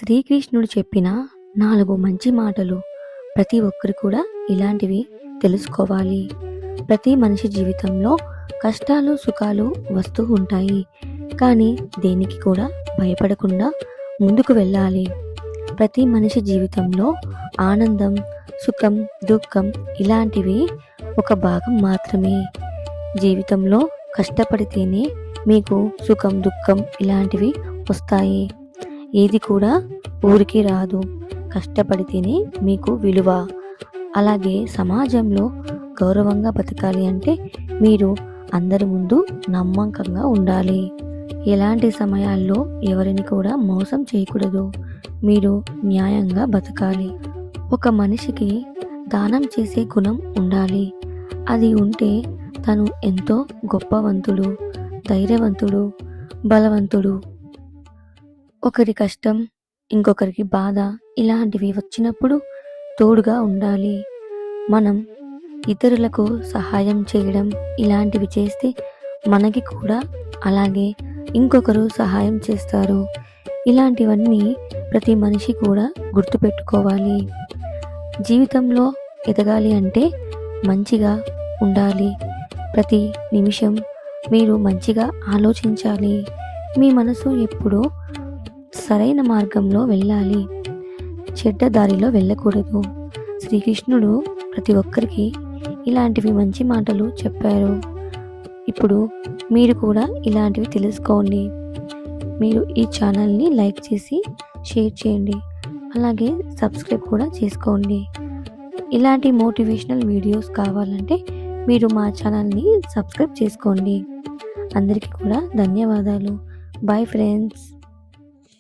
శ్రీకృష్ణుడు చెప్పిన 4 మంచి మాటలు. ప్రతి ఒక్కరు కూడా ఇలాంటివి తెలుసుకోవాలి. ప్రతి మనిషి జీవితంలో కష్టాలు, సుఖాలు వస్తూ ఉంటాయి. కానీ దేనికి కూడా భయపడకుండా ముందుకు వెళ్ళాలి. ప్రతి మనిషి జీవితంలో ఆనందం, సుఖం, దుఃఖం ఇలాంటివి ఒక భాగం మాత్రమే. జీవితంలో కష్టపడితేనే మీకు సుఖం, దుఃఖం ఇలాంటివి వస్తాయి. ఏది కూడా ఊరికి రాదు. కష్టపడితేనే మీకు విలువ. అలాగే సమాజంలో గౌరవంగా బతకాలి అంటే మీరు అందరి ముందు నమ్మకంగా ఉండాలి. ఎలాంటి సమయాల్లో ఎవరిని కూడా మోసం చేయకూడదు. మీరు న్యాయంగా బతకాలి. ఒక మనిషికి దానం చేసే గుణం ఉండాలి. అది ఉంటే తను ఎంతో గొప్పవంతుడు, ధైర్యవంతుడు, బలవంతుడు. ఒకరి కష్టం, ఇంకొకరికి బాధ ఇలాంటివి వచ్చినప్పుడు తోడుగా ఉండాలి. మనం ఇతరులకు సహాయం చేయడం ఇలాంటివి చేస్తే మనకి కూడా అలాగే ఇంకొకరు సహాయం చేస్తారు. ఇలాంటివన్నీ ప్రతి మనిషి కూడా గుర్తుపెట్టుకోవాలి. జీవితంలో ఎదగాలి అంటే మంచిగా ఉండాలి. ప్రతి నిమిషం మీరు మంచిగా ఆలోచించాలి. మీ మనసు ఎప్పుడూ సరైన మార్గంలో వెళ్ళాలి. చెడ్డ దారిలో వెళ్ళకూడదు. శ్రీకృష్ణుడు ప్రతి ఒక్కరికి ఇలాంటివి మంచి మాటలు చెప్పారు. ఇప్పుడు మీరు కూడా ఇలాంటివి తెలుసుకోండి. మీరు ఈ ఛానల్ని లైక్ చేసి షేర్ చేయండి. అలాగే సబ్స్క్రైబ్ కూడా చేసుకోండి. ఇలాంటి మోటివేషనల్ వీడియోస్ కావాలంటే మీరు మా ఛానల్ని సబ్స్క్రైబ్ చేసుకోండి. అందరికీ కూడా ధన్యవాదాలు. Bye friends.